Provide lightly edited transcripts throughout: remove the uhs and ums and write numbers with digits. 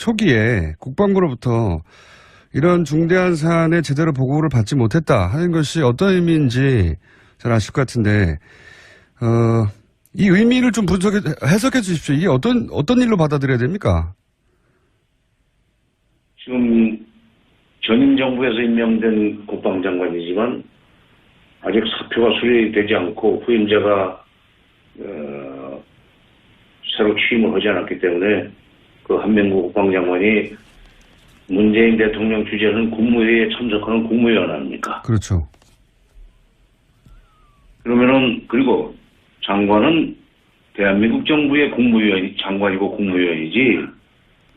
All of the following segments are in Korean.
초기에 국방부로부터 이런 중대한 사안에 제대로 보고를 받지 못했다 하는 것이 어떤 의미인지 잘 아실 것 같은데, 이 의미를 좀 해석해 주십시오. 이게 어떤 일로 받아들여야 됩니까? 지금 전임 정부에서 임명된 국방장관이지만 아직 사표가 수리되지 않고 후임자가 새로 취임을 하지 않았기 때문에 그 한명구 국방장관이 문재인 대통령 주재하는 국무회의에 참석하는 국무위원 아닙니까? 그렇죠. 그러면은 그리고 장관은 대한민국 정부의 장관이고 국무위원이지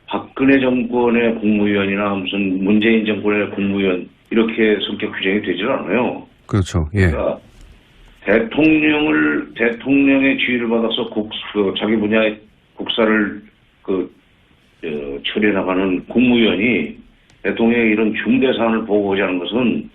박근혜 정권의 국무위원이나 무슨 문재인 정권의 국무위원 이렇게 성격 규정이 되질 않아요. 그렇죠. 예. 그러니까 대통령의 지휘를 받아서 자기 분야의 국사를 처리해 나가는 국무위원이 대통령의 이런 중대 사안을 보고하자는 것은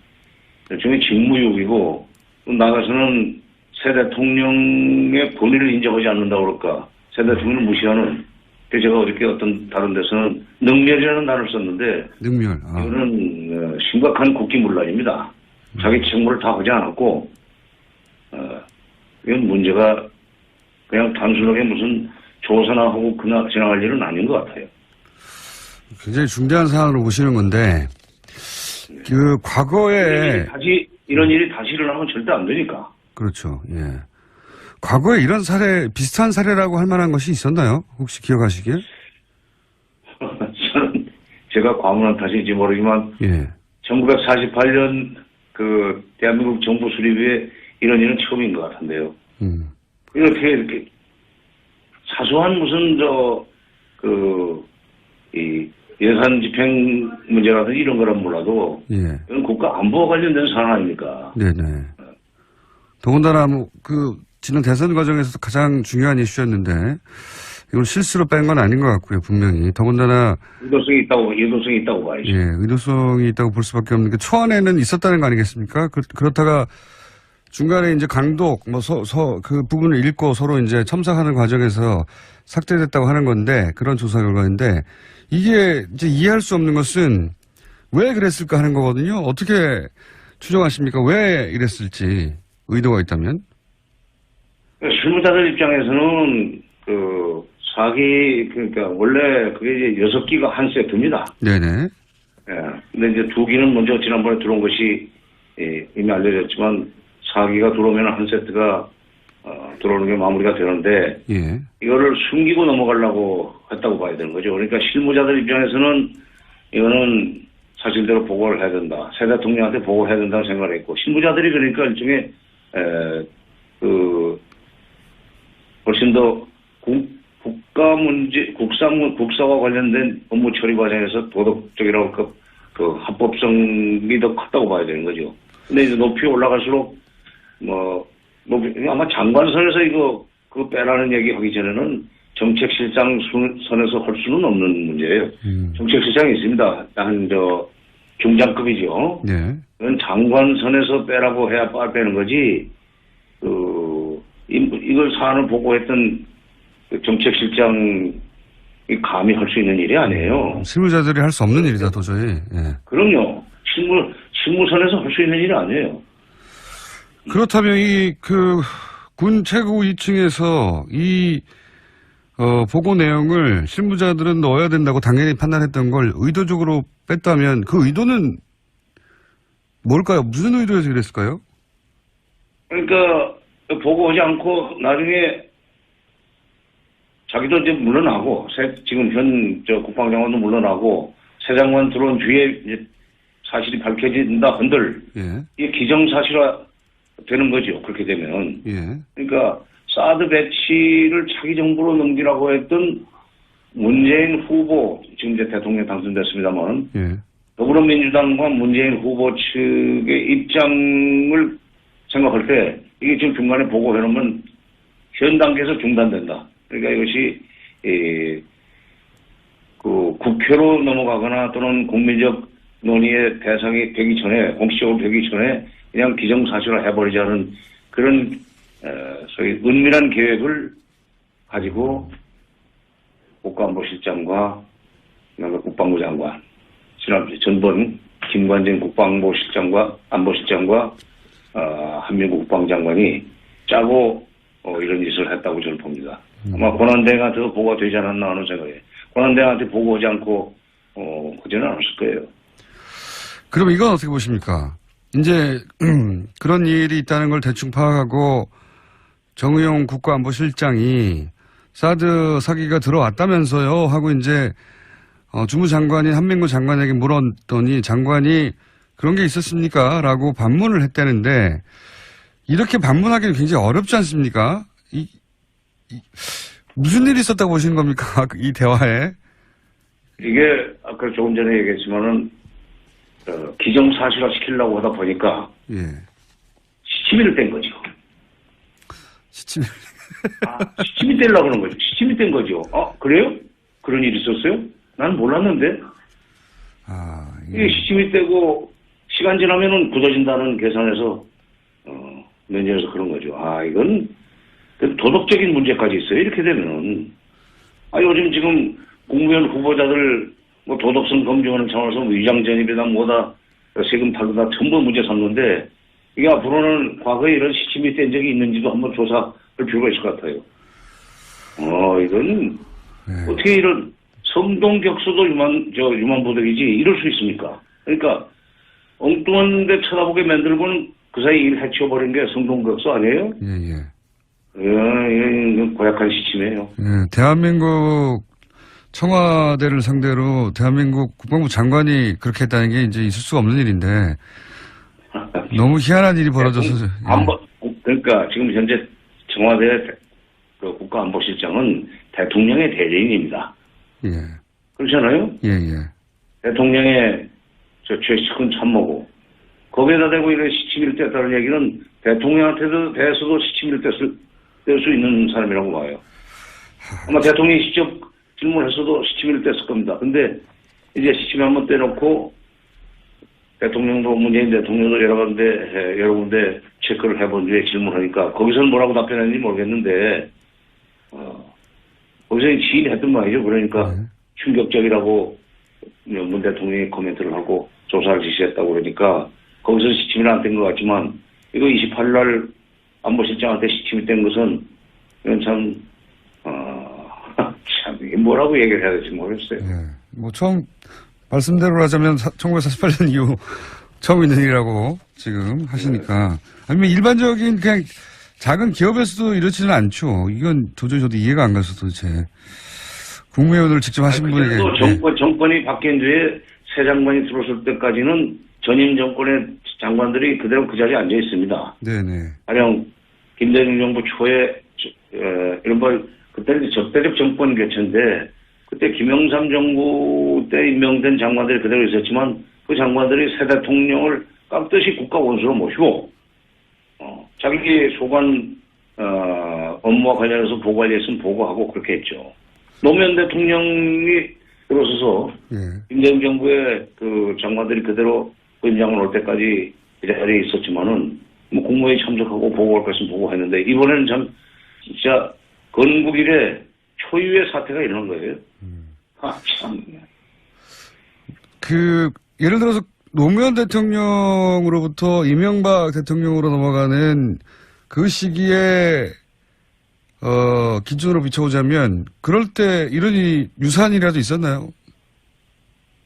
일종의 직무유기고 나가서는 새 대통령의 본의를 인정하지 않는다고 그럴까. 새 대통령을 무시하는. 제가 어저께 어떤 다른 데서는 능멸이라는 단어를 썼는데 능멸. 이거는 심각한 국기문란입니다. 자기 책무를 다 하지 않았고 이건 문제가 그냥 단순하게 무슨 조사나 하고 지나갈 일은 아닌 것 같아요. 굉장히 중대한 사안으로 보시는 건데 과거에 이런 일이 다시 일어나면 절대 안 되니까. 그렇죠. 예. 과거에 이런 비슷한 사례라고 할 만한 것이 있었나요? 혹시 기억하시기에? 저는 제가 과문한 탓인지 모르지만 예. 1948년 대한민국 정부 수립에 이런 일은 처음인 것 같은데요. 이렇게 사소한 무슨 예산 집행 문제라든지 이런 거란 몰라도 예. 이건 국가 안보와 관련된 사안 아닙니까? 네네. 더군다나 지난 대선 과정에서도 가장 중요한 이슈였는데 이걸 실수로 뺀 건 아닌 것 같고요, 분명히. 더군다나 의도성이 있다고 봐야죠. 예, 의도성이 있다고 볼 수밖에 없는 게 초안에는 있었다는 거 아니겠습니까? 그렇다가 중간에 이제 강독 그 부분을 읽고 서로 이제 첨삭하는 과정에서 삭제됐다고 하는 건데 그런 조사 결과인데 이게 이제 이해할 수 없는 것은 왜 그랬을까 하는 거거든요. 어떻게 추정하십니까? 왜 이랬을지 의도가 있다면? 실무자들 입장에서는 그러니까 원래 그게 이제 6기가 한 세트입니다. 네네. 예. 근데 이제 2기는 먼저 지난번에 들어온 것이 이미 알려졌지만 4기가 들어오면 한 세트가 들어오는 게 마무리가 되는데 예. 이거를 숨기고 넘어가려고 했다고 봐야 되는 거죠. 그러니까 실무자들 입장에서는 이거는 사실대로 보고를 해야 된다. 새 대통령한테 보고를 해야 된다고 생각을 했고 실무자들이 그러니까 일종의 훨씬 더 국가 문제, 국사와 관련된 업무 처리 과정에서 도덕적이라고 그 합법성이 더 컸다고 봐야 되는 거죠. 근데 이제 높이 올라갈수록 아마 장관선에서 그거 빼라는 얘기 하기 전에는 정책실장 선에서 할 수는 없는 문제예요. 정책실장이 있습니다. 중장급이죠. 네. 그건 장관선에서 빼라고 해야 빼는 거지. 이걸 사안을 보고했던 정책실장이 감히 할 수 있는 일이 아니에요. 실무자들이 할 수 없는 일이다, 도저히. 예. 그럼요. 실무선에서 할 수 있는 일이 아니에요. 그렇다면 군 최고 2층에서 보고 내용을 실무자들은 넣어야 된다고 당연히 판단했던 걸 의도적으로 뺐다면 그 의도는 뭘까요? 무슨 의도에서 그랬을까요? 그러니까 보고하지 않고 나중에 자기도 이제 물러나고 지금 현 국방장관도 물러나고 새 장관 들어온 뒤에 이제 사실이 밝혀진다 한들 예. 이게 기정사실화 되는 거죠. 그렇게 되면. 예. 그러니까 사드 배치를 차기 정부로 넘기라고 했던 문재인 후보 지금 이제 대통령 당선됐습니다만 예. 더불어민주당과 문재인 후보 측의 입장을 생각할 때 이게 지금 중간에 보고해놓으면 현 단계에서 중단된다. 그러니까 이것이 국회로 넘어가거나 또는 국민적 논의의 대상이 되기 전에 공식적으로 되기 전에 그냥 기정사실화 해버리자는 그런 소위 은밀한 계획을 가지고 국가안보실장과 그다음에 국방부 장관, 전번 김관진 국방부실장과 안보실장과 한민구 국방장관이 짜고 이런 짓을 했다고 저는 봅니다. 아마 권한대행한테 보고가 되지 않았나 하는 생각에 권한대행한테 보고하지 않고 그지는 않았을 거예요. 그럼 이건 어떻게 보십니까? 이제 그런 일이 있다는 걸 대충 파악하고 정의용 국가안보실장이 사드 사기가 들어왔다면서요 하고 이제 주무장관인 한민구 장관에게 물었더니 장관이 그런 게 있었습니까? 라고 반문을 했다는데 이렇게 반문하기는 굉장히 어렵지 않습니까? 무슨 일이 있었다고 보시는 겁니까? 이 대화에. 이게 아까 조금 전에 얘기했지만은 기정사실화 시키려고 하다 보니까 예. 시치미를 뗀 거죠. 시치미. 시치미 떼려고 그런 거죠. 시치미 뗀 거죠. 그래요? 그런 일이 있었어요? 난 몰랐는데. 이게 시치미 떼고 시간 지나면은 굳어진다는 계산에서 면전에서 그런 거죠. 이건 도덕적인 문제까지 있어요. 이렇게 되면은 요즘 지금 국무위원 후보자들 뭐 도덕성 검증하는 차원에서 위장 전입이다 뭐다 세금 탈루다 전부 문제 삼는데 이게 앞으로는 과거에 이런 시침이 뗀 적이 있는지도 한번 조사할 필요가 있을 것 같아요. 이건 어떻게 이런 성동격수도 유만보덕이지 이럴 수 있습니까? 그러니까 엉뚱한 데 쳐다보게 만들고는 그 사이 일 해치워버린 게 성동격수 아니에요? 이건 고약한 시침이에요. 대한민국 청와대를 상대로 대한민국 국방부 장관이 그렇게 했다는 게 이제 있을 수가 없는 일인데 너무 희한한 일이 벌어져서. 그러니까 지금 현재 청와대 그 국가안보실장은 대통령의 대리인입니다. 그렇잖아요? 대통령의 최측근 참모고 거기에다 대고 이런 시치미를 뗐다는 얘기는 대통령한테도 대해서도 시치미를 뗄 수 있는 사람이라고 봐요. 아마 대통령이 직접 질문했어도 시치미를 뗐을 겁니다. 근데 이제 시치미 한번 떼놓고 대통령도 문재인 대통령도 여러 군데 체크를 해본 뒤에 질문하니까 거기서는 뭐라고 답변했는지 모르겠는데 거기서 지인이 했던 말이죠. 그러니까 충격적이라고 문 대통령이 코멘트를 하고 조사를 지시했다고 그러니까 거기서 시침을 안 뗀 것 같지만 이거 28일 날 안보실장한테 시침이 뗀 것은 이건 참 이게 뭐라고 얘기를 해야 될지 모르겠어요. 뭐 처음 말씀대로 하자면 1948년 이후 처음 있는 일이라고 지금 하시니까 아니면 일반적인 그냥 작은 기업에서도 이렇지는 않죠. 이건 도저히 저도 이해가 안 가서 도대체 국무위원을 직접 하신 분에게. 정권이 바뀐 뒤에 새 장관이 들어설 때까지는 전임 정권의 장관들이 그대로 그 자리에 앉아 있습니다. 가령 김대중 정부 초에 이른바 그때는 적대적 정권 교체인데 그때 김영삼 정부 때 임명된 장관들이 그대로 있었지만 그 장관들이 새 대통령을 깍듯이 국가 원수로 모시고 자기 소관 업무와 관련해서 보고할 일 있으면 보고하고 그렇게 했죠. 노무현 대통령이 들어서서 김대중 정부의 그 장관들이 그대로 그 임장을 올 때까지 이 자리에 있었지만은 뭐 국무회의 참석하고 보고할 것 있으면 보고했는데 이번에는 참 진짜 건국 이래 초유의 사태가 일어난 거예요. 참. 예를 들어서 노무현 대통령으로부터 이명박 대통령으로 넘어가는 그 시기에 기준으로 비춰보자면 그럴 때 이런 일이 유사한 일이라도 있었나요?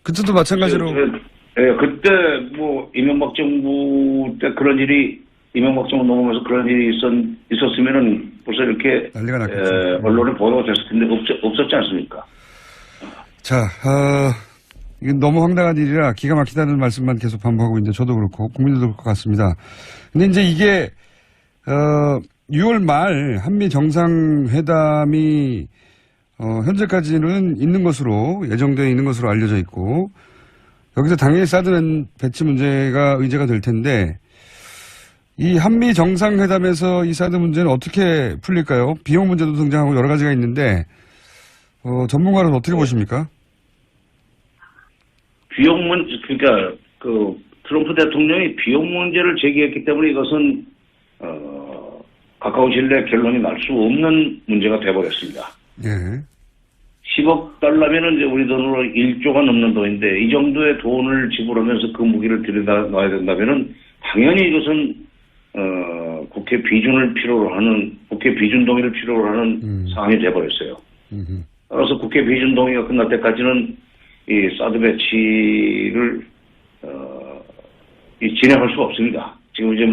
그때도 마찬가지로. 그때 뭐 이명박 정부 때 그런 일이 이명박 정부 넘어가면서 그런 일이 있었으면은 벌써 이렇게 난리가 났겠죠. 언론에 보도가 됐을 텐데 없었지 않습니까? 자, 이건 너무 황당한 일이라 기가 막히다는 말씀만 계속 반복하고 있는데 저도 그렇고 국민들도 그럴 것 같습니다. 근데 이제 이게 6월 말 한미 정상회담이 현재까지는 있는 것으로 예정되어 있는 것으로 알려져 있고 여기서 당연히 사드 배치 문제가 의제가 될 텐데 이 한미 정상회담에서 이 사드 문제는 어떻게 풀릴까요? 비용 문제도 등장하고 여러 가지가 있는데 전문가로는 어떻게 보십니까? 비용 문제, 그러니까 그 트럼프 대통령이 비용 문제를 제기했기 때문에 이것은 가까운 시일 내에 결론이 날 수 없는 문제가 돼버렸습니다. 10억 달러면은 이제 우리 돈으로 1조가 넘는 돈인데 이 정도의 돈을 지불하면서 그 무기를 들여놔야 된다면은 당연히 이것은 국회 비준을 필요로 하는 국회 비준 동의를 필요로 하는 사안이 돼버렸어요. 따라서 국회 비준 동의가 끝날 때까지는 이 사드 배치를 진행할 수가 없습니다. 지금 이제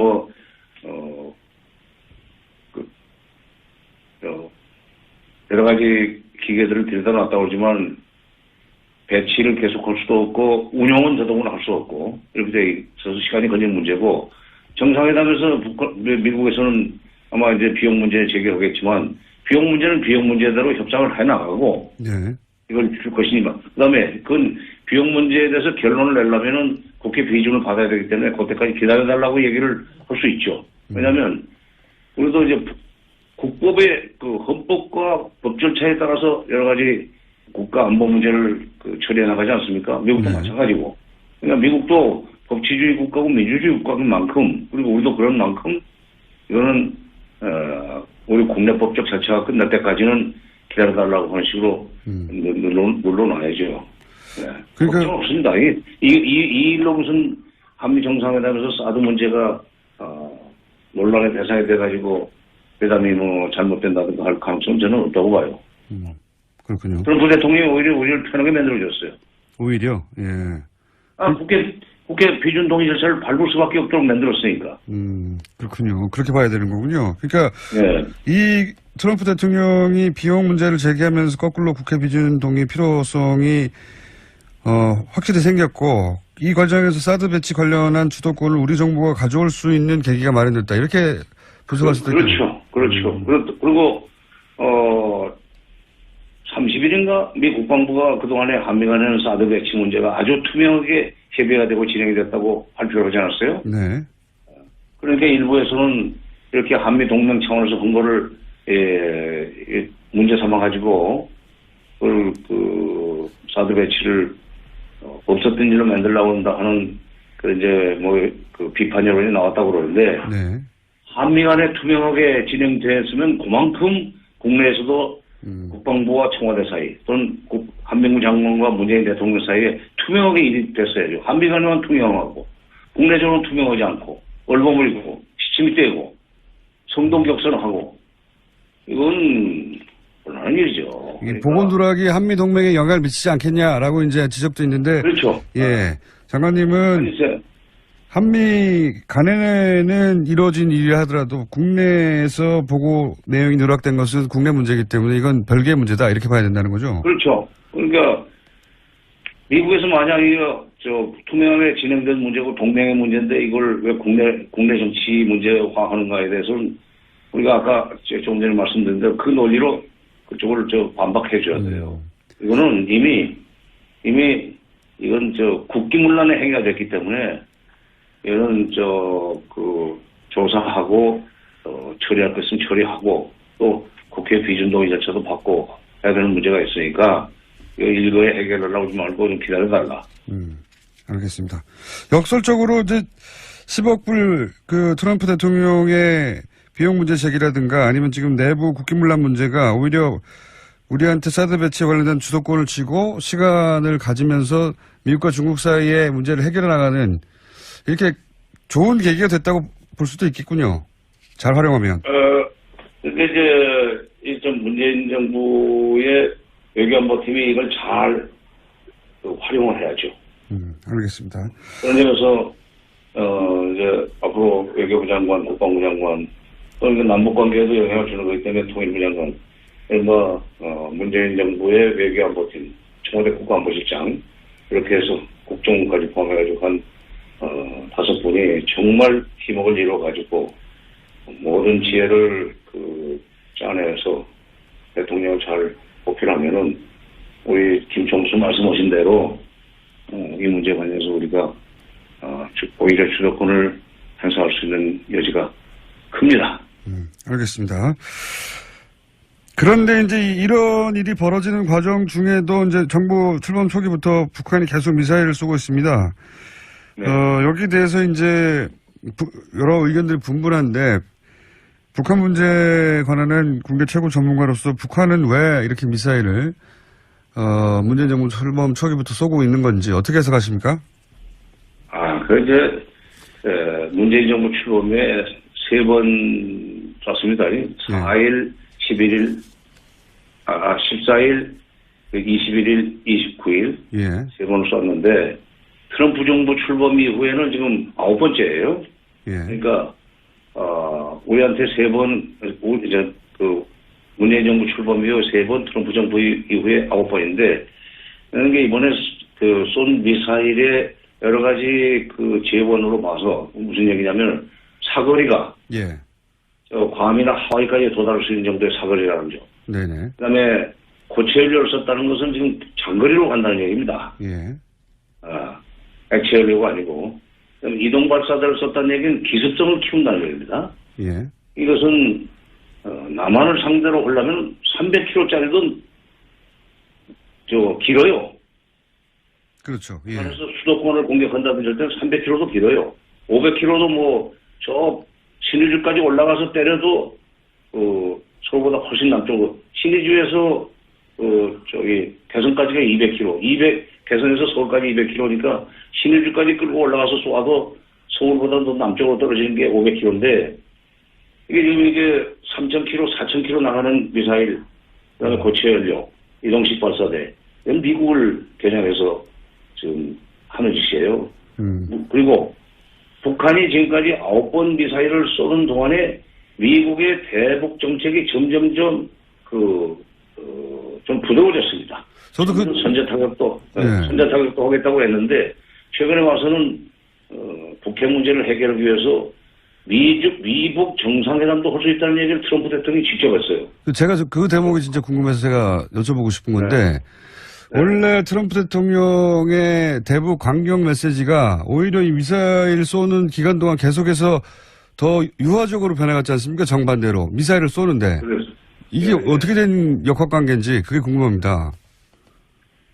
여러 가지 기계들을 들여다놨다고 하지만 배치를 계속할 수도 없고 운영은 더더구나 할 수 없고 이렇게 돼 있어서 시간이 걸리는 문제고 정상회담에서 미국에서는 아마 이제 비용 문제 제기하겠지만 비용 문제는 비용 문제대로 협상을 해 나가고 네. 이걸 줄 것이니만 그다음에 그건 비용 문제에 대해서 결론을 내려면은 국회 비준을 받아야 되기 때문에 그때까지 기다려달라고 얘기를 할 수 있죠. 왜냐하면 우리도 이제 국법의 그 헌법과 법 절차에 따라서 여러 가지 국가 안보 문제를 처리해 나가지 않습니까? 미국도 마찬가지고. 그러니까 미국도 법치주의 국가고 민주주의 국가인 만큼 그리고 우리도 그런 만큼 이거는 우리 국내 법적 절차가 끝날 때까지는 기다려달라고 하는 식으로 물러나야죠. 네. 그러니까 걱정 없습니다. 이 일로 무슨 한미 정상회담에서 사드 문제가 논란의 대상이 돼가지고 회담이 잘못된다든가 할 가능성은 저는 없다고 봐요. 그렇군요. 트럼프 대통령이 오히려 우리를 편하게 만들어줬어요. 오히려, 예. 국회 비준 동의 절차를 밟을 수밖에 없도록 만들었으니까. 그렇군요. 그렇게 봐야 되는 거군요. 그러니까, 네. 이 트럼프 대통령이 비용 문제를 제기하면서 거꾸로 국회 비준 동의 필요성이, 확실히 생겼고, 이 과정에서 사드 배치 관련한 주도권을 우리 정부가 가져올 수 있는 계기가 마련됐다. 이렇게 분석할 수도 있겠네요. 그렇죠. 그리고 30일인가 미 국방부가 그동안에 한미 간에는 사드 배치 문제가 아주 투명하게 협의가 되고 진행이 됐다고 발표를 하지 않았어요? 네. 그러니까 일부에서는 이렇게 한미 동맹 차원에서 한 거를 문제 삼아가지고 그 사드 배치를 없었던 일로 만들려고 한다 하는 그 비판 여론이 나왔다고 그러는데 네. 한미 간에 투명하게 진행됐으면 그만큼 국내에서도 국방부와 청와대 사이 또는 한민구 장관과 문재인 대통령 사이에 투명하게 일이 됐어야죠. 한미 간에만 투명하고 국내적으로는 투명하지 않고 얼버무리고 시침이 떼고 성동격선하고 이건 곤란한 일이죠. 이게 보건 누락이 한미 동맹에 영향을 미치지 않겠냐라고 이제 지적도 있는데. 그렇죠. 예. 장관님은 한미 간에는 이루어진 일이라 하더라도 국내에서 보고 내용이 누락된 것은 국내 문제이기 때문에 이건 별개의 문제다 이렇게 봐야 된다는 거죠. 그렇죠. 그러니까 미국에서 만약 이거 투명하게 진행된 문제고 동맹의 문제인데 이걸 왜 국내 정치 문제화하는가에 대해서는 우리가 아까 조금 전에 말씀드린 대로 그 논리로 그쪽을 반박해 줘야 돼요. 이거는 이미 이건 국기문란의 행위가 됐기 때문에 이거는 조사하고 처리할 것은 처리하고 또 국회 비준 동의 절차도 받고 해야 되는 문제가 있으니까 이거 일거에 해결하려고 하지 말고 좀 기다려달라. 알겠습니다. 역설적으로 이제 10억 불 그 트럼프 대통령의 비용 문제 제기라든가 아니면 지금 내부 국기문란 문제가 오히려 우리한테 사드 배치에 관련된 주도권을 쥐고 시간을 가지면서 미국과 중국 사이의 문제를 해결해 나가는 이렇게 좋은 계기가 됐다고 볼 수도 있겠군요. 잘 활용하면. 근데 이제 문재인 정부의 외교안보팀이 이걸 잘 활용을 해야죠. 알겠습니다. 그런 점에서 이제 앞으로 외교부 장관, 국방부 장관 또는 남북 관계에도 영향을 주는 거기 때문에 통일부 장관, 문재인 정부의 외교안보팀, 청와대 국가안보실장 이렇게 해서 국정원까지 포함해가지고 한 5분이 정말 팀워크를 이루어가지고 모든 지혜를 짜내서 대통령을 잘 보필하면은 우리 김총수 말씀하신 대로 이 문제에 관해서 우리가 오히려 주도권을 행사할 수 있는 여지가 큽니다. 알겠습니다. 그런데 이제 이런 일이 벌어지는 과정 중에도 이제 정부 출범 초기부터 북한이 계속 미사일을 쏘고 있습니다. 네. 여기에 대해서 이제 여러 의견들이 분분한데 북한 문제에 관한은 국내 최고 전문가로서 북한은 왜 이렇게 미사일을 문재인 정부 출범 초기부터 쏘고 있는 건지 어떻게 해석하십니까? 문재인 정부 출범에 3번 쐈습니다. 4일, 11일, 14일, 21일, 29일. 예. 3번을 쐈는데, 트럼프 정부 출범 이후에는 지금 9번째예요. 예. 그러니까, 우리한테 3번, 문재인 정부 출범 이후 3번, 트럼프 정부 이후에 9번인데, 그러니까 이번에 쏜 미사일의 여러 가지 재원으로 봐서 무슨 얘기냐면 사거리가 예. 괌이나 하와이까지 도달할 수 있는 정도의 사거리라는 점. 네네. 그다음에 고체 연료를 썼다는 것은 지금 장거리로 간다는 얘기입니다. 예. 액체 연료가 아니고 이동 발사대를 썼다는 얘기는 기습성을 키운다는 얘기입니다. 예. 이것은 남한을 상대로 하려면 300km짜리도 길어요. 그렇죠. 예. 그래서 수도권을 공격한다든지 할 때는 300km도 길어요. 500km도 신의주까지 올라가서 때려도 서울보다 훨씬 남쪽으로 신의주에서 개성까지가 200km, 개성에서 서울까지 200km니까 신의주까지 끌고 올라가서 쏘아도 서울보다 더 남쪽으로 떨어지는 게 500km인데 이게 3,000km, 4,000km 나가는 미사일, 그다음에 고체 연료, 이동식 발사대, 이건 미국을 겨냥해서 지금 하는 짓이에요. 그리고 북한이 지금까지 9번 미사일을 쏘는 동안에 미국의 대북 정책이 점점점 좀 부드러워졌습니다. 저도 선제 타격도 하겠다고 했는데 최근에 와서는 북핵 문제를 해결하기 위해서 미북 정상회담도 할 수 있다는 얘기를 트럼프 대통령이 직접 했어요. 제가 그 대목이 진짜 궁금해서 제가 여쭤보고 싶은 건데 네. 원래 트럼프 대통령의 대북 강경 메시지가 오히려 이 미사일 쏘는 기간 동안 계속해서 더 유화적으로 변해갔지 않습니까? 정반대로 미사일을 쏘는데 이게 어떻게 된 역학관계인지 그게 궁금합니다.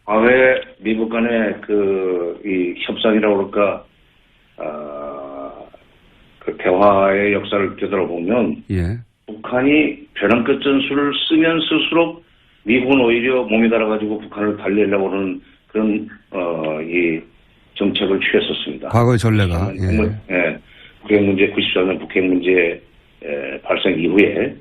왜 미국 간의 이 협상이라고 그럴까 대화의 역사를 되돌아보면 예. 북한이 벼랑 끝 전술을 쓰면 쓸수록 미국은 오히려 몸이 달아가지고 북한을 달리려고 하는 그런 이 정책을 취했었습니다. 과거의 전례가. 예. 북핵 문제 94년 북핵 문제 발생 이후에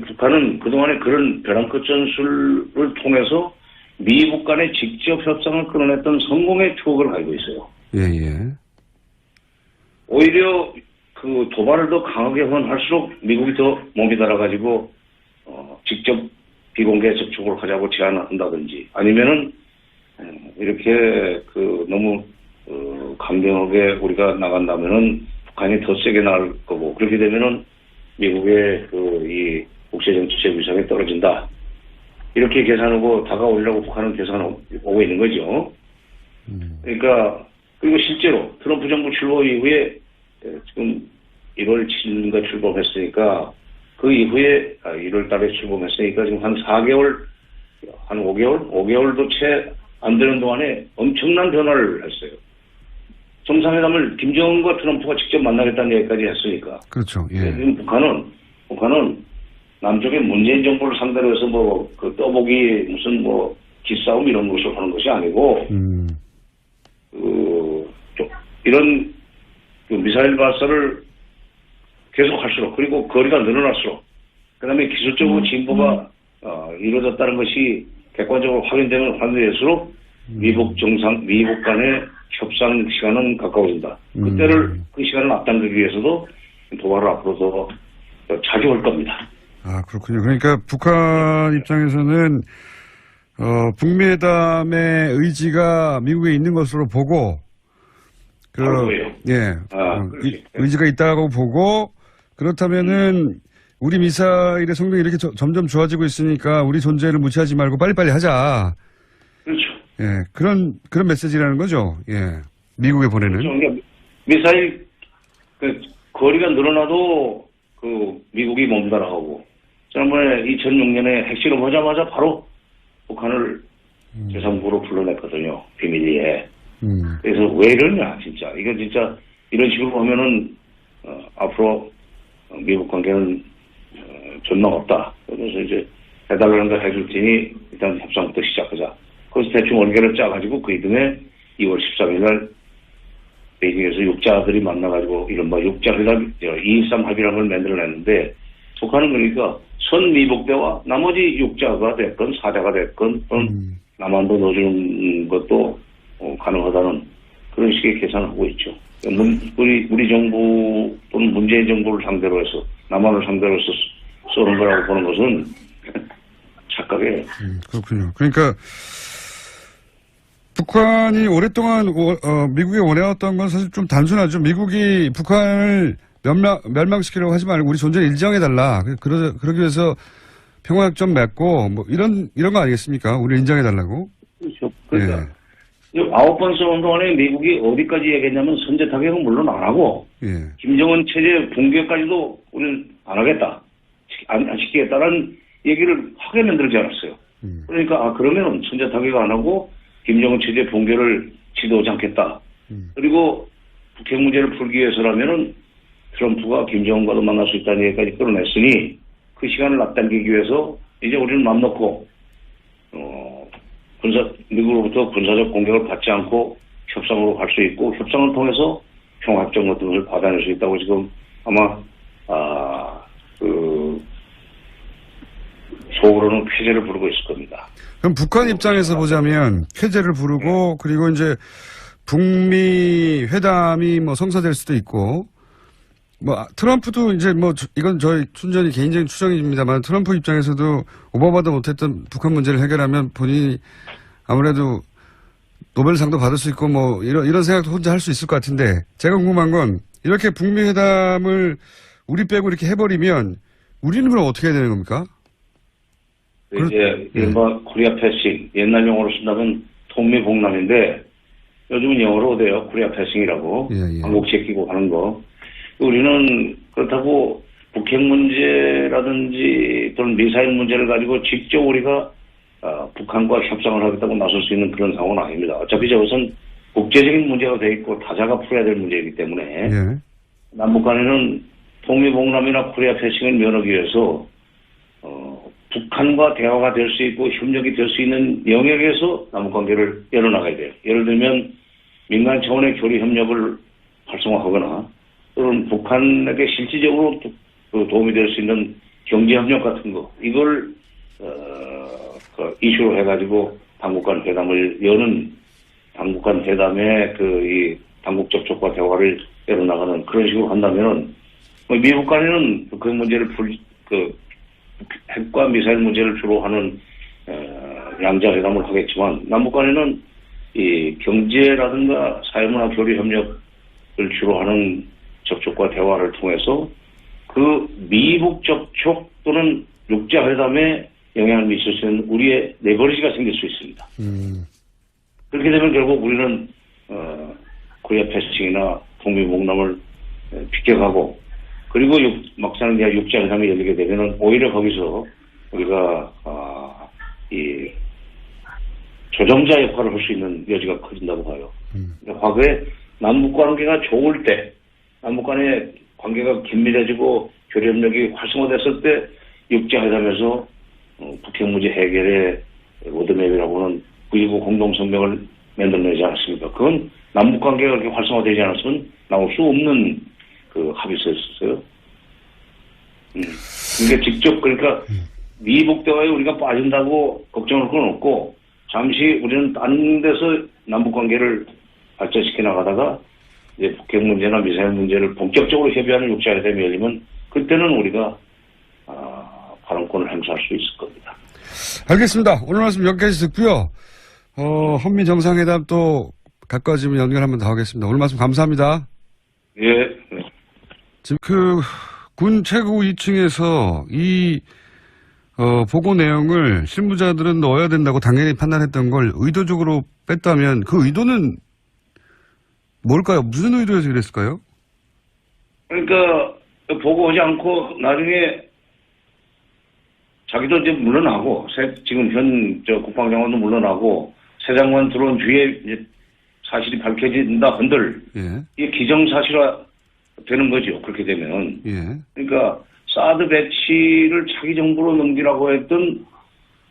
북한은 그동안에 그런 벼랑 끝 전술을 통해서 미국 간의 직접 협상을 끌어냈던 성공의 추억을 가지고 있어요. 예. 오히려 도발을 더 강하게 할수록 미국이 더 몸이 달아가지고 직접 비공개 접촉을 하자고 제안한다든지 아니면은 이렇게 너무 강경하게 우리가 나간다면은 북한이 더 세게 나갈 거고 그렇게 되면은 미국의 이 국제정치적 위상이 떨어진다. 이렇게 계산하고 다가오려고 북한은 계산하고 있는 거죠. 그러니까 그리고 실제로 트럼프 정부 출범 이후에 지금 1월 7일인가 출범했으니까 그 이후에 1월 달에 출범했으니까 지금 한 4개월, 한 5개월도 채 안 되는 동안에 엄청난 변화를 했어요. 정상회담을 김정은과 트럼프가 직접 만나겠다는 얘기까지 했으니까. 그렇죠. 예. 지금 북한은 남쪽의 문재인 정부를 상대로 해서 떠보기 무슨 기싸움 이런 것을 하는 것이 아니고 이런 미사일 발사를 계속 할수록 그리고 거리가 늘어날수록 그다음에 기술적으로 진보가 이루어졌다는 것이 객관적으로 확인되면 확인될수록 미국 간의 협상 시간은 가까워진다. 그 시간을 앞당기기 위해서도 도발을 앞으로 더 자주 할 겁니다. 그렇군요. 그러니까 북한 입장에서는 북미회담의 의지가 미국에 있는 것으로 보고 의지가 있다고 보고 그렇다면은 우리 미사일의 성능이 이렇게 점점 좋아지고 있으니까 우리 존재를 무시하지 말고 빨리빨리 하자. 그렇죠. 예, 그런 메시지라는 거죠. 예, 미국에 보내는. 그렇죠. 그러니까 미사일 거리가 늘어나도 미국이 몸달아가고 지난번에 2006년에 핵실험 하자마자 바로 북한을 제3국으로 불러냈거든요. 비밀리에. 그래서 왜 이러냐 진짜. 이거 진짜 이런 식으로 하면은 앞으로 미국 관계는 존나 없다. 그래서 이제 해달라는 거 해줄 테니 일단 협상부터 시작하자. 그래서 대충 원계를 짜가지고 그 이듬해 2월 13일 날 베이징에서 육자들이 만나가지고 이른바 육자회담 2.13 합의라는 걸 만들어냈는데 북한은 그러니까 선미복대와 나머지 육자가 됐건 사자가 됐건 또는 남한도 넣어주는 것도 가능하다는 그런 식의 계산을 하고 있죠. 우리 정부 또는 문재인 정부를 상대로 해서 남한을 상대로 해서 쏘는 거라고 보는 것은 착각이에요. 그렇군요. 그러니까 북한이 오랫동안 미국이 원해왔던 건 사실 좀 단순하죠. 미국이 북한을 멸망시키려고 하지 말고 우리 존재를 인정해달라. 그러기 위해서 평화협정 맺고 뭐 이런 거 아니겠습니까? 우리 인정해달라고. 그렇죠. 그러니까 9번 싸운 동안에 미국이 어디까지 얘기했냐면 선제 타격은 물론 안 하고 김정은 체제 붕괴까지도 우리는 안 하겠다. 안 시키겠다라는 얘기를 하게 만들지 않았어요. 그러니까 그러면 선제 타격 안 하고 김정은 체제 붕괴를 지도하지 않겠다. 그리고 북핵 문제를 풀기 위해서라면은 트럼프가 김정은과도 만날 수 있다는 얘기까지 끌어냈으니 그 시간을 앞당기기 위해서 이제 우리는 맘 놓고 미국으로부터 군사적 공격을 받지 않고 협상으로 갈 수 있고 협상을 통해서 평화협정 같은 것을 받아낼 수 있다고 지금 아마 속으로는 쾌재를 부르고 있을 겁니다. 그럼 북한 입장에서 보자면 쾌재를 부르고 그리고 이제 북미 회담이 뭐 성사될 수도 있고 뭐 트럼프도 이제 뭐 이건 저희 순전히 개인적인 추정입니다만 트럼프 입장에서도 오바마도 못했던 북한 문제를 해결하면 본인이 아무래도 노벨상도 받을 수 있고 뭐 이런 생각도 혼자 할 수 있을 것 같은데 제가 궁금한 건 이렇게 북미 회담을 우리 빼고 이렇게 해버리면 우리는 그럼 어떻게 해야 되는 겁니까? 이제 이른바 코리아 패싱 옛날 용어로 쓴다면 통미봉남인데 요즘은 영어로 돼요. 코리아 패싱이라고 한국 제끼고 하는 거. 우리는 그렇다고 북핵 문제라든지 또는 미사일 문제를 가지고 직접 우리가 북한과 협상을 하겠다고 나설 수 있는 그런 상황은 아닙니다. 어차피 저것은 국제적인 문제가 돼 있고 타자가 풀어야 될 문제이기 때문에 남북 간에는 통미봉남이나 코리아 패싱을 면하기 위해서 북한과 대화가 될 수 있고 협력이 될 수 있는 영역에서 남북관계를 열어나가야 돼요. 예를 들면 민간 차원의 교류 협력을 활성화하거나 또는 북한에게 실질적으로 도움이 될 수 있는 경제협력 같은 거 이걸 이슈로 해가지고 당국간 회담을 여는 당국간 회담의 이 당국 접촉과 대화를 열어나가는 그런 식으로 한다면은 미국 간에는 그 문제를 핵과 미사일 문제를 주로 하는 양자 회담을 하겠지만 남북 간에는 이 경제라든가 사회문화 교류 협력을 주로 하는 접촉과 대화를 통해서 그 미국 접촉 또는 육자 회담에 영향을 미칠 수 있는 우리의 레버리지가 생길 수 있습니다. 그렇게 되면 결국 우리는 코리아 패싱이나 통미봉남을 비껴가고 그리고 막상 육자 회담이 열리게 되면은 오히려 거기서 우리가 이 조정자 역할을 할 수 있는 여지가 커진다고 봐요. 과거에 남북 관계가 좋을 때, 남북 간의 관계가 긴밀해지고 교류협력이 활성화됐을 때 육자 회담에서 북핵 문제 해결의 로드맵이라고 하는 9.19 공동성명을 만들어내지 않았습니까? 그건 남북 관계가 그렇게 활성화되지 않았으면 나올 수 없는 합의서였어요. 이게 직접 그러니까 미북 대화에 우리가 빠진다고 걱정할 건 없고 잠시 우리는 딴 데서 남북 관계를 발전시켜 나가다가 이제 북핵 문제나 미사일 문제를 본격적으로 협의하는 육자회담이 열리면 그때는 우리가 발언권을 행사할 수 있을 겁니다. 알겠습니다. 오늘 말씀 여기까지 듣고요. 한미 정상회담 또 가까워지면 연결 한번 더 하겠습니다. 오늘 말씀 감사합니다. 예. 지금 군 최고 2층에서 이 보고 내용을 실무자들은 넣어야 된다고 당연히 판단했던 걸 의도적으로 뺐다면 그 의도는 뭘까요? 무슨 의도에서 그랬을까요? 그러니까 보고하지 않고 나중에 자기도 이제 물러나고 지금 현 국방장관도 물러나고 새 장관 들어온 뒤에 이제 사실이 밝혀진다 한들 이게 기정사실화 되는 거죠. 그렇게 되면. 그러니까 사드 배치를 차기 정부로 넘기라고 했던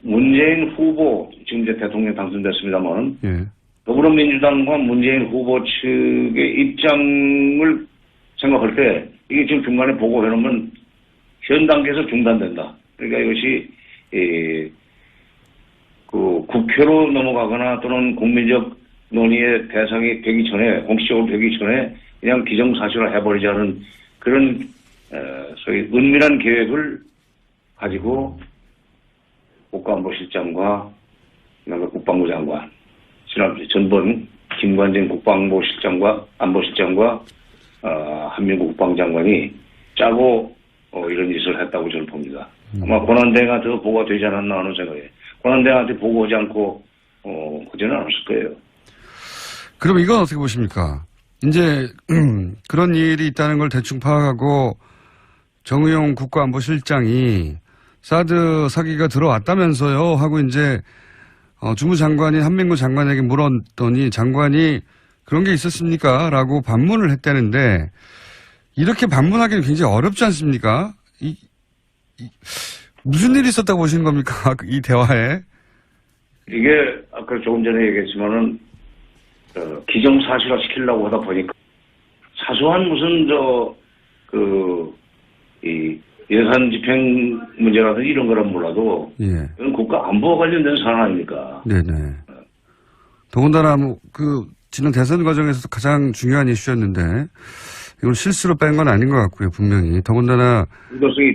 문재인 후보, 지금 이제 대통령 당선됐습니다만, 예. 더불어민주당과 문재인 후보 측의 입장을 생각할 때, 이게 지금 중간에 보고해놓으면 현 단계에서 중단된다. 그러니까 이것이, 그 국회로 넘어가거나 또는 국민적 논의의 대상이 되기 전에, 공식적으로 되기 전에 그냥 기정사실화 해버리자는 그런, 소위 은밀한 계획을 가지고 국가안보실장과 그다음에 국방부 장관, 전번 김관진 국방부실장과 안보실장과 한민구 국방장관이 짜고 이런 짓을 했다고 저는 봅니다. 아마 권한대행한테 보고가 되지 않았나 하는 생각에 권한대행한테 보고하지 않고 그지는 않았을 거예요. 그럼 이건 어떻게 보십니까? 이제 그런 일이 있다는 걸 대충 파악하고 정의용 국가안보실장이 사드 사기가 들어왔다면서요 하고 이제 주무장관인 한민구 장관에게 물었더니 장관이 그런 게 있었습니까? 라고 반문을 했다는데 이렇게 반문하기는 굉장히 어렵지 않습니까? 무슨 일이 있었다고 보시는 겁니까? 이 대화에? 이게 아까 조금 전에 얘기했지만은 기정사실화 시키려고 하다 보니까 사소한 무슨 예산 집행 문제라든지 이런 거란 몰라도 예. 이건 국가 안보와 관련된 사안 아닙니까? 네네. 더군다나 지난 대선 과정에서도 가장 중요한 이슈였는데 이걸 실수로 뺀 건 아닌 것 같고요, 분명히. 더군다나 의도성이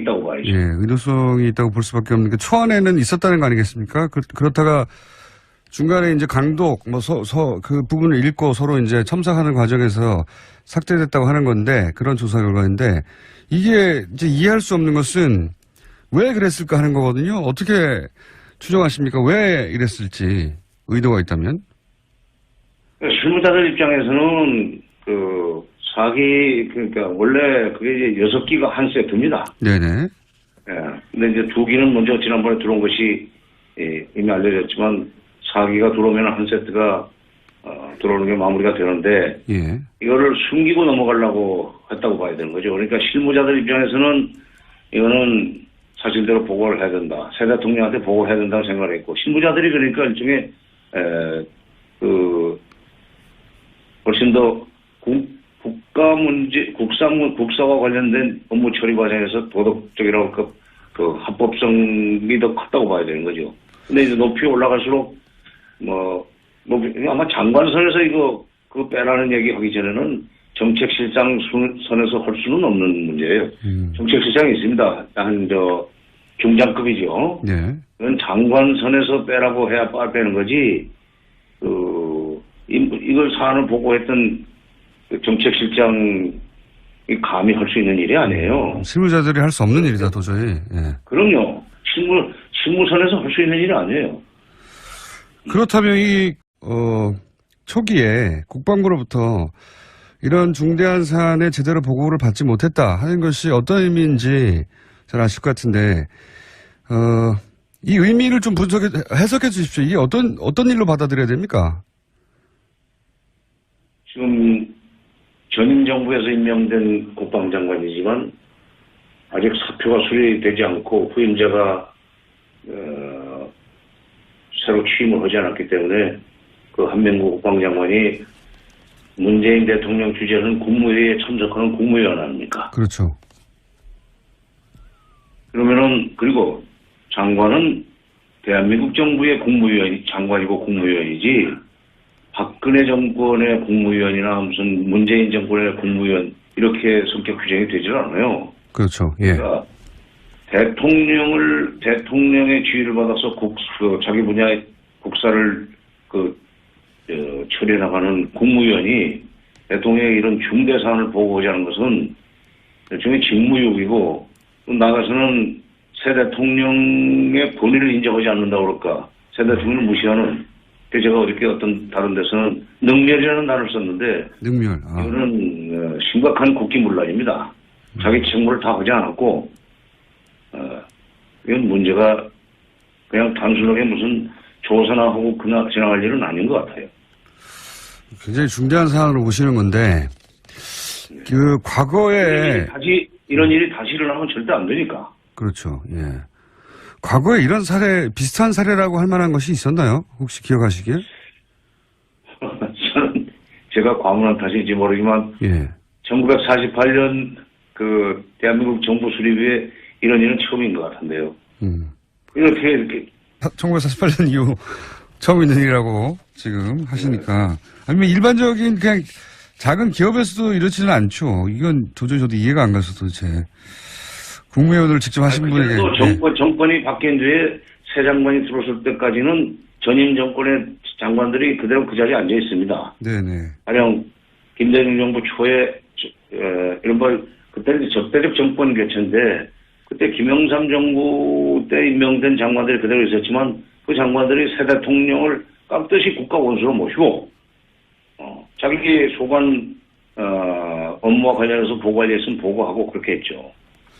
있다고 봐야죠. 예, 의도성이 있다고 볼 수밖에 없는 게 초안에는 있었다는 거 아니겠습니까? 그렇다가 중간에 이제 강독 그 부분을 읽고 서로 이제 첨삭하는 과정에서 삭제됐다고 하는 건데 그런 조사 결과인데 이게 이제 이해할 수 없는 것은 왜 그랬을까 하는 거거든요. 어떻게 추정하십니까? 왜 이랬을지 의도가 있다면? 실무자들 입장에서는 그러니까 원래 그게 이제 6기가 한 세트입니다. 네네. 예. 근데 이제 2기는 먼저 지난번에 들어온 것이 이미 알려졌지만 4기가 들어오면 한 세트가 들어오는 게 마무리가 되는데 예. 이거를 숨기고 넘어가려고 했다고 봐야 되는 거죠. 그러니까 실무자들 입장에서는 이거는 사실대로 보고를 해야 된다. 새 대통령한테 보고를 해야 된다고 생각을 했고 실무자들이 그러니까 일종의 훨씬 더 국가 문제, 국사와 관련된 업무 처리 과정에서 도덕적이라고 그 합법성이 더 컸다고 봐야 되는 거죠. 근데 이제 높이 올라갈수록 아마 장관선에서 그거 빼라는 얘기 하기 전에는 정책실장 선에서 할 수는 없는 문제예요. 정책실장이 있습니다. 중장급이죠. 네. 그건 장관선에서 빼라고 해야 빼는 거지, 이걸 사안을 보고했던 정책실장이 감히 할 수 있는 일이 아니에요. 실무자들이 할 수 없는 일이다, 도저히. 예. 그럼요. 실무선에서 할 수 있는 일이 아니에요. 그렇다면 초기에 국방부로부터 이런 중대한 사안에 제대로 보고를 받지 못했다 하는 것이 어떤 의미인지 잘 아실 것 같은데, 이 의미를 좀 해석해 주십시오. 이게 어떤 일로 받아들여야 됩니까? 지금 전임 정부에서 임명된 국방장관이지만 아직 사표가 수리되지 않고 후임자가 새로 취임을 하지 않았기 때문에 그 한민구 국방장관이 문재인 대통령 주재하는 국무회의에 참석하는 국무위원 아닙니까? 그렇죠. 그리고 장관은 대한민국 정부의 장관이고 국무위원이지 박근혜 정권의 국무위원이나 무슨 문재인 정권의 국무위원 이렇게 성격 규정이 되질 않아요. 그렇죠. 예. 그러니까 대통령의 지휘를 받아서 자기 분야의 국사를 처리해 나가는 국무위원이 대통령의 이런 중대 사안을 보고하지 않은 것은 일종의 직무유기고 나가서는 새 대통령의 본의를 인정하지 않는다고 그럴까. 새 대통령을 무시하는. 제가 어저께 어떤 다른 데서는 능멸이라는 단어를 썼는데 능멸. 이거는 심각한 국기문란입니다. 자기 책무를 다 하지 않았고 이건 문제가 그냥 단순하게 무슨 조사나 하고 지나갈 일은 아닌 것 같아요. 굉장히 중대한 사안으로 보시는 건데 과거에 이런 일이 다시 일어나면 절대 안 되니까. 그렇죠. 예. 과거에 이런 사례, 비슷한 사례라고 할 만한 것이 있었나요? 혹시 기억하시기에? 저는 제가 과문한 탓인지 모르지만 예. 1948년 그 대한민국 정부 수립 이후에 이런 일은 처음인 것 같은데요. 이렇게 1948년 이후 처음 있는 일이라고 지금 하시니까. 아니면 일반적인 그냥 작은 기업에서도 이렇지는 않죠. 이건 도저히 저도 이해가 안 가서 도대체. 국무회의원을 직접 하신 분에게. 또 정권이 바뀐 뒤에 새 장관이 들어설 때까지는 전임 정권의 장관들이 그대로 그 자리에 앉아 있습니다. 네네. 가령 김대중 정부 초에 이른바 그때는 적대적 정권 교체인데 그때 김영삼 정부 때 임명된 장관들이 그대로 있었지만 그 장관들이 새 대통령을 깍듯이 국가 원수로 모시고 자기 소관 업무와 관련해서 보고할 일 있으면 보고하고 그렇게 했죠.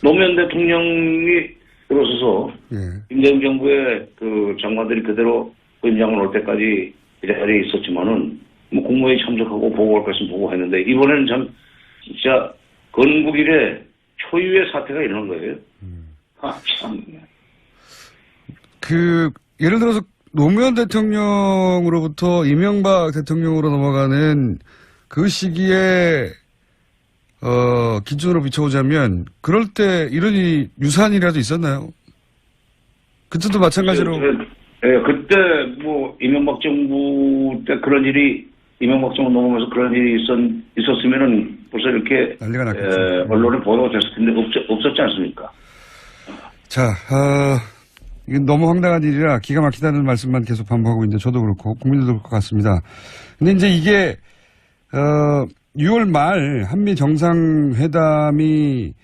노무현 대통령이 들어서서 예. 김대중 정부의 그 장관들이 그대로 그 임장을 올 때까지 이 자리에 있었지만은 뭐 국무회의 참석하고 보고할 것 있으면 보고했는데 이번에는 참 진짜 건국 이래 초유의 사태가 일어난 거예요. 참. 예를 들어서 노무현 대통령으로부터 이명박 대통령으로 넘어가는 그 시기에, 기준으로 비춰보자면, 그럴 때 이런 일이, 유사한 일이라도 있었나요? 그때도 마찬가지로. 그때 뭐 이명박 정부 때 그런 일이 이명박 정부 넘어가면서 그런 일이 있었으면은 벌써 이렇게 난리가 났겠죠. 언론에 보도가 됐을 텐데 없었지 않습니까? 자, 이게 너무 황당한 일이라 기가 막히다는 말씀만 계속 반복하고 있는데 저도 그렇고 국민들도 그럴 것 같습니다. 근데 이제 이게 6월 말 한미 정상회담이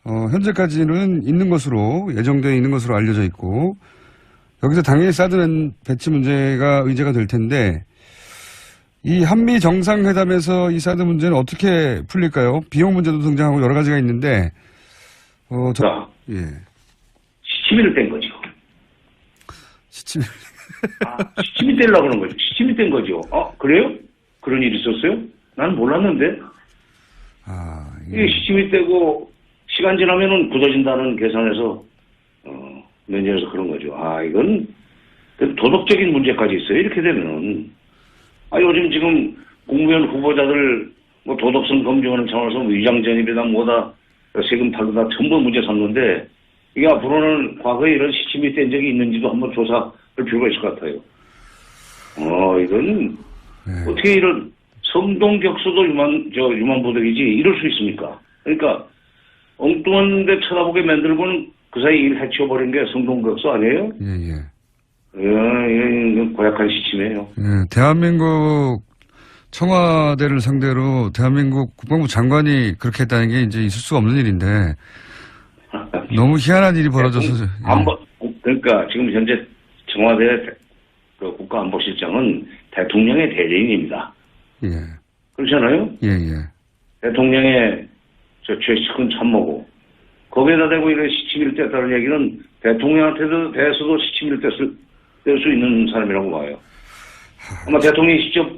현재까지는 있는 것으로 예정되어 있는 것으로 알려져 있고 여기서 당연히 사드 배치 문제가 의제가 될 텐데 이 한미 정상회담에서 이 사드 문제는 어떻게 풀릴까요? 비용 문제도 등장하고 여러 가지가 있는데 예. 시치미를 뗀 거죠. 시치미. 시치미 떼려고 그러는 거죠. 시치미 뗀 거죠. 그래요? 그런 일이 있었어요? 난 몰랐는데. 이게 시치미 떼고 시간 지나면은 굳어진다는 계산에서 면제해서 그런 거죠. 이건 도덕적인 문제까지 있어요. 이렇게 되면은 요즘 지금 국무위원 후보자들 뭐 도덕성 검증하는 차원에서 위장 전입이다 뭐다 세금 탈루다 전부 문제 삼는데 이게 앞으로는 과거에 이런 시침이 뗀 적이 있는지도 한번 조사할 필요가 있을 것 같아요. 이건 어떻게 이런 성동격수도 유만보덕이지 이럴 수 있습니까? 그러니까 엉뚱한 데 쳐다보게 만들고는 그 사이 일 해치워버린 게 성동격수 아니에요? 이건 고약한 시침이에요. 대한민국 청와대를 상대로 대한민국 국방부 장관이 그렇게 했다는 게 이제 있을 수가 없는 일인데 너무 희한한 일이 벌어져서. 그러니까 지금 현재 청와대 그 국가안보실장은 대통령의 대리인입니다. 그렇잖아요? 대통령의 최측근 참모고 거기에다 대고 이런 시치미를 뗐다는 얘기는 대통령한테도 대해서도 시치미를 뗄 수 있는 사람이라고 봐요. 아마 대통령이 직접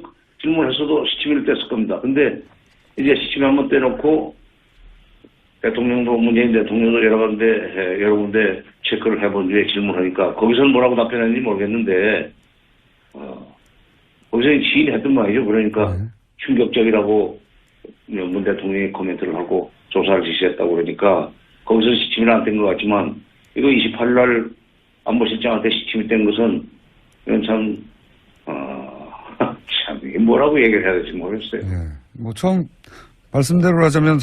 질문했어도 시치미를 뗐을 겁니다. 근데 이제 시치미 한번 떼놓고 대통령도 문재인 대통령도 여러 군데 체크를 해본 뒤에 질문하니까 거기서는 뭐라고 답변했는지 모르겠는데 거기서 지인이 했던 말이죠. 그러니까 충격적이라고 문 대통령이 코멘트를 하고 조사를 지시했다고 그러니까 거기서 시침이 안 뗀 것 같지만 이거 28일 날 안보실장한테 시침이 뗀 것은 이건 참 이게 뭐라고 얘기를 해야 될지 모르겠어요. 뭐 처음 말씀대로 하자면